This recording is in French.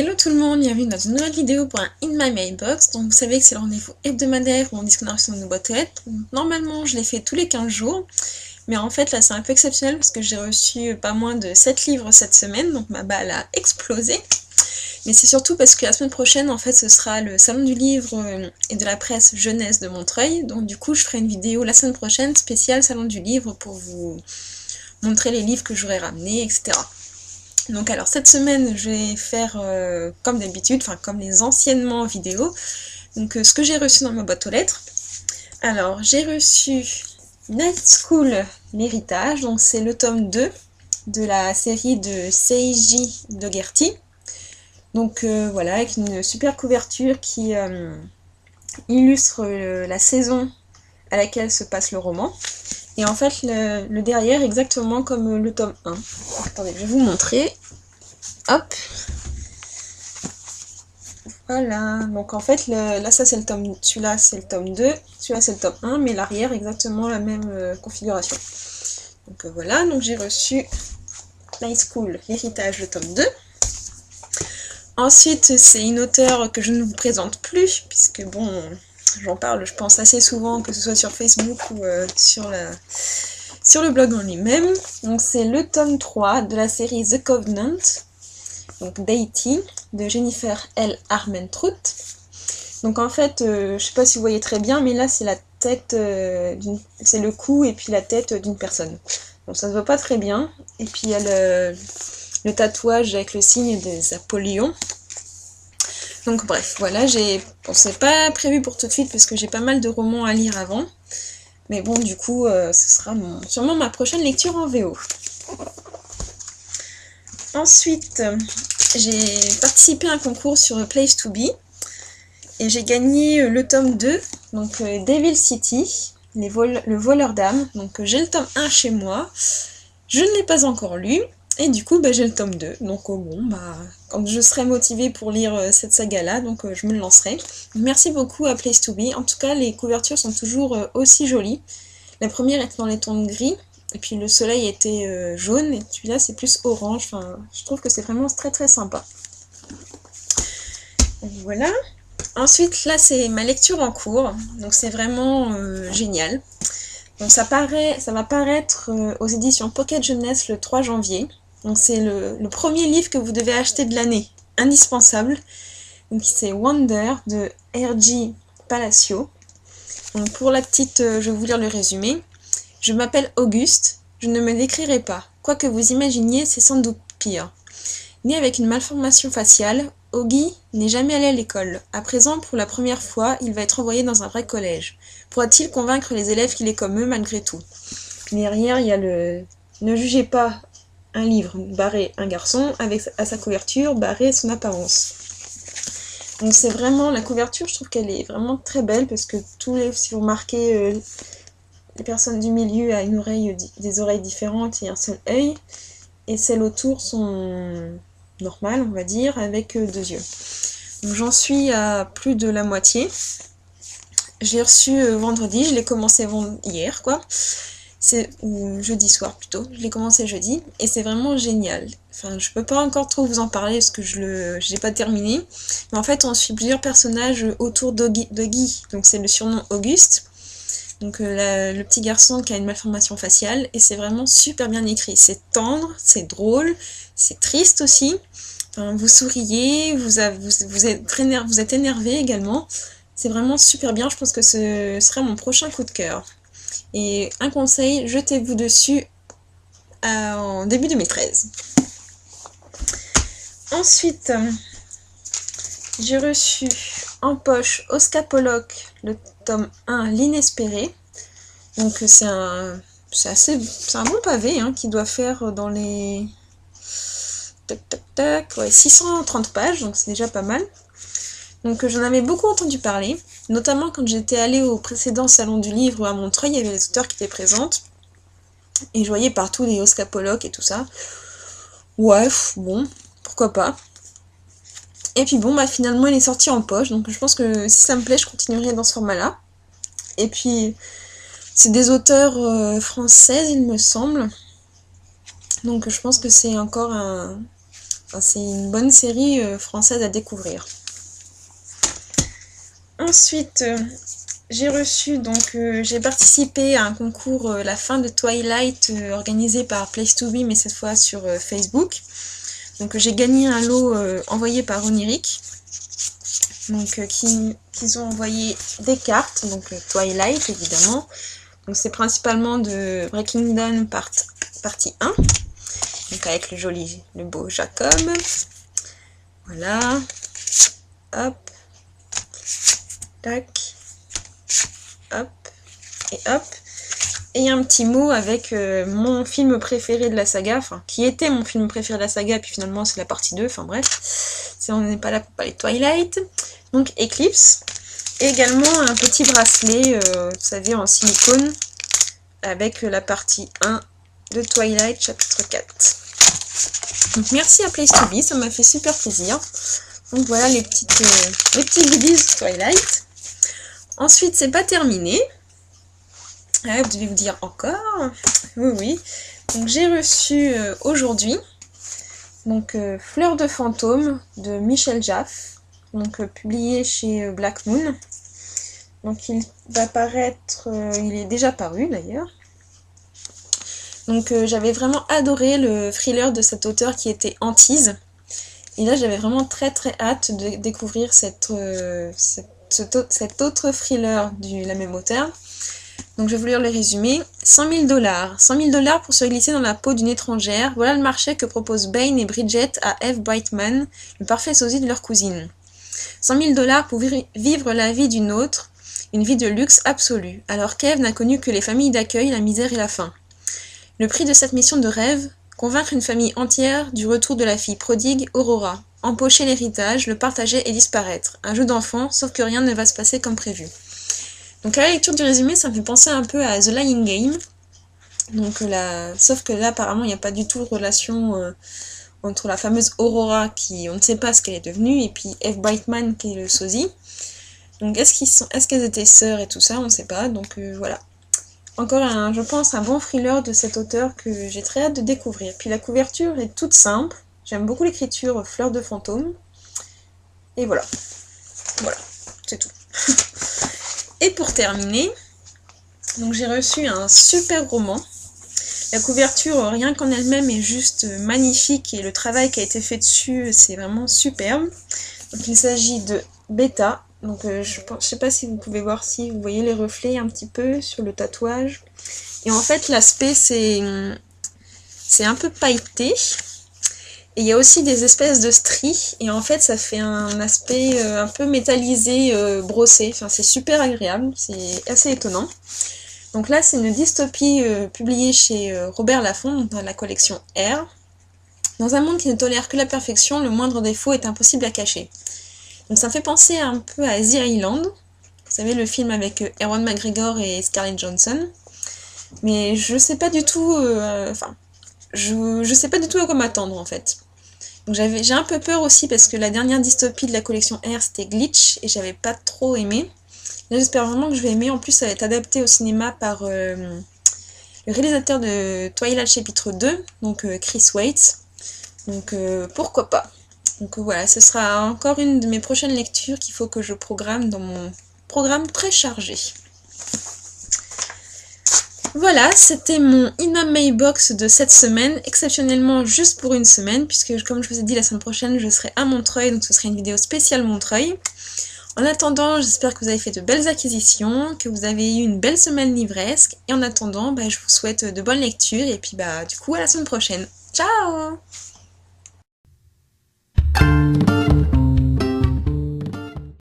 Hello tout le monde, bienvenue dans une nouvelle vidéo pour un In My Mailbox. Donc vous savez que c'est le rendez-vous hebdomadaire où on dit qu'on a reçu une boîte aux lettres. Normalement je l'ai fait tous les 15 jours, mais en fait là c'est un peu exceptionnel parce que j'ai reçu pas moins de 7 livres cette semaine, donc ma balle a explosé. Mais c'est surtout parce que la semaine prochaine en fait ce sera le salon du livre et de la presse jeunesse de Montreuil. Donc du coup je ferai une vidéo la semaine prochaine spéciale salon du livre pour vous montrer les livres que j'aurai ramenés, etc. Donc alors cette semaine je vais faire comme d'habitude, enfin comme les anciennement vidéos, donc ce que j'ai reçu dans ma boîte aux lettres. Alors j'ai reçu Night School l'héritage, donc c'est le tome 2 de la série de Seiji Dogerty. Donc voilà, avec une super couverture qui illustre la saison à laquelle se passe le roman. Et en fait, le derrière, exactement comme le tome 1. Attendez, je vais vous montrer. Hop. Voilà. Donc en fait, là, ça c'est le tome... Celui-là, c'est le tome 2. Celui-là, c'est le tome 1. Mais l'arrière, exactement la même configuration. Donc voilà. Donc j'ai reçu Night School, l'héritage, le tome 2. Ensuite, c'est une auteure que je ne vous présente plus, puisque bon... J'en parle, je pense, assez souvent, que ce soit sur Facebook ou sur le blog en lui-même. Donc c'est le tome 3 de la série The Covenant, donc Deity, de Jennifer L. Armentrout. Donc en fait, je sais pas si vous voyez très bien, mais là c'est la tête, c'est le cou et puis la tête d'une personne. Donc ça se voit pas très bien. Et puis il y a le tatouage avec le signe des Apollyon. Donc bref, voilà, bon, c'est pas prévu pour tout de suite parce que j'ai pas mal de romans à lire avant. Mais bon, du coup, ce sera sûrement ma prochaine lecture en VO. Ensuite, j'ai participé à un concours sur Place to Be. Et j'ai gagné le tome 2, donc Devil City, le voleur d'âme. Donc j'ai le tome 1 chez moi. Je ne l'ai pas encore lu. Et du coup, j'ai le tome 2, donc bon, quand je serai motivée pour lire cette saga-là, donc je me lancerai. Merci beaucoup à Place to Be, en tout cas les couvertures sont toujours aussi jolies. La première était dans les tons de gris, et puis le soleil était jaune, et celui-là c'est plus orange, enfin, je trouve que c'est vraiment très très sympa. Donc, voilà. Ensuite, là c'est ma lecture en cours, donc c'est vraiment génial. Donc ça va paraître aux éditions Pocket Jeunesse le 3 janvier. Donc c'est le premier livre que vous devez acheter de l'année, indispensable. Donc c'est Wonder de R.J. Palacio. Donc pour la petite, je vais vous lire le résumé. Je m'appelle Auguste, je ne me décrirai pas. Quoi que vous imaginiez, c'est sans doute pire. Né avec une malformation faciale, Augie n'est jamais allé à l'école. À présent, pour la première fois, il va être envoyé dans un vrai collège. Pourra-t-il convaincre les élèves qu'il est comme eux malgré tout? Derrière, il y a le « Ne jugez pas un livre barré un garçon avec à sa couverture barré son apparence ». Donc c'est vraiment, la couverture, je trouve qu'elle est vraiment très belle parce que si vous remarquez, les personnes du milieu ont des oreilles différentes et un seul œil. Et celles autour sont normales, on va dire, avec 2 yeux. Donc j'en suis à plus de la moitié. Je l'ai reçu vendredi, je l'ai commencé hier, quoi. Ou jeudi soir plutôt. Je l'ai commencé jeudi et c'est vraiment génial. Enfin, je peux pas encore trop vous en parler parce que je l'ai pas terminé. Mais en fait, on suit plusieurs personnages autour d'Augie. Donc c'est le surnom Auguste. Donc le petit garçon qui a une malformation faciale, et c'est vraiment super bien écrit. C'est tendre, c'est drôle, c'est triste aussi. Enfin, vous souriez, vous êtes énervé également. C'est vraiment super bien, je pense que ce sera mon prochain coup de cœur. Et un conseil, jetez-vous dessus en début 2013. Ensuite, j'ai reçu en poche Oscar Pollock, le tome 1, L'inespéré. Donc c'est un bon pavé qui doit faire dans les 630 pages, donc c'est déjà pas mal. Donc j'en avais beaucoup entendu parler, notamment quand j'étais allée au précédent salon du livre à Montreuil, il y avait les auteurs qui étaient présentes, et je voyais partout des Oscar Pollock et tout ça. Ouais, bon, pourquoi pas. Et puis bon, finalement il est sorti en poche, donc je pense que si ça me plaît, je continuerai dans ce format-là. Et puis, c'est des auteurs françaises, il me semble. Donc je pense que c'est encore Enfin, c'est une bonne série française à découvrir. Ensuite, j'ai participé à un concours La fin de Twilight organisé par Place to Be, mais cette fois sur Facebook. Donc j'ai gagné un lot envoyé par Oniric. Donc qu'ils ont envoyé des cartes, donc Twilight évidemment. Donc c'est principalement de Breaking Dawn partie 1. Donc avec le beau Jacob. Voilà. Hop. Tac. Hop. Et hop. Et un petit mot avec mon film préféré de la saga, enfin qui était mon film préféré de la saga, puis finalement c'est la partie 2, enfin bref. On n'est pas là pour parler de Twilight. Donc Eclipse. Et également un petit bracelet, vous savez, en silicone, avec la partie 1 de Twilight, chapitre 4. Donc merci à Place to Be, ça m'a fait super plaisir. Donc voilà les petits goodies de Twilight. Ensuite, c'est pas terminé. Ah, vous devez vous dire encore. Oui, oui. Donc j'ai reçu aujourd'hui donc Fleur de fantôme de Michel Jaff, donc publié chez Black Moon. Donc il va paraître, il est déjà paru d'ailleurs. Donc j'avais vraiment adoré le thriller de cet auteur qui était Antise. Et là j'avais vraiment très très hâte de découvrir cet autre thriller de la même auteur. Donc je vais vous lire le résumé. 100 000 $. 100 000 $ pour se glisser dans la peau d'une étrangère. Voilà le marché que proposent Bane et Bridget à Eve Brightman, le parfait sosie de leur cousine. 100 000 $ pour vivre la vie d'une autre, une vie de luxe absolu, alors qu'Eve n'a connu que les familles d'accueil, la misère et la faim. Le prix de cette mission de rêve, convaincre une famille entière du retour de la fille prodigue Aurora, empocher l'héritage, le partager et disparaître. Un jeu d'enfant, sauf que rien ne va se passer comme prévu. Donc à la lecture du résumé, ça me fait penser un peu à The Lying Game. Donc sauf que là, apparemment, il n'y a pas du tout de relation entre la fameuse Aurora, qui on ne sait pas ce qu'elle est devenue, et puis Eve Brightman, qui est le sosie. Donc est-ce qu'elles étaient sœurs et tout ça, on ne sait pas. Donc voilà. Encore je pense, un bon thriller de cet auteur que j'ai très hâte de découvrir. Puis la couverture est toute simple. J'aime beaucoup l'écriture Fleur de fantôme. Et voilà. Voilà, c'est tout. Et pour terminer, donc j'ai reçu un super roman. La couverture, rien qu'en elle-même, est juste magnifique et le travail qui a été fait dessus, c'est vraiment superbe. Donc il s'agit de Beta. Donc je sais pas si vous pouvez voir, si vous voyez les reflets un petit peu sur le tatouage. Et en fait l'aspect c'est un peu pailleté. Et il y a aussi des espèces de stries, et en fait ça fait un aspect un peu métallisé, brossé, enfin c'est super agréable, c'est assez étonnant. Donc là c'est une dystopie publiée chez Robert Laffont, dans la collection R. Dans un monde qui ne tolère que la perfection, le moindre défaut est impossible à cacher. Donc ça me fait penser un peu à The Island, vous savez le film avec Ewan McGregor et Scarlett Johansson. Mais je sais pas du tout, je sais pas du tout à quoi m'attendre en fait. Donc j'ai un peu peur aussi parce que la dernière dystopie de la collection R c'était Glitch et j'avais pas trop aimé. Là j'espère vraiment que je vais aimer, en plus ça va être adapté au cinéma par le réalisateur de Twilight chapitre 2, donc Chris Weitz. Donc pourquoi pas. Donc voilà, ce sera encore une de mes prochaines lectures qu'il faut que je programme dans mon programme très chargé. Voilà, c'était mon In My Box de cette semaine, exceptionnellement juste pour une semaine, puisque comme je vous ai dit, la semaine prochaine je serai à Montreuil, donc ce sera une vidéo spéciale Montreuil. En attendant, j'espère que vous avez fait de belles acquisitions, que vous avez eu une belle semaine livresque, et en attendant, je vous souhaite de bonnes lectures, et puis du coup à la semaine prochaine. Ciao!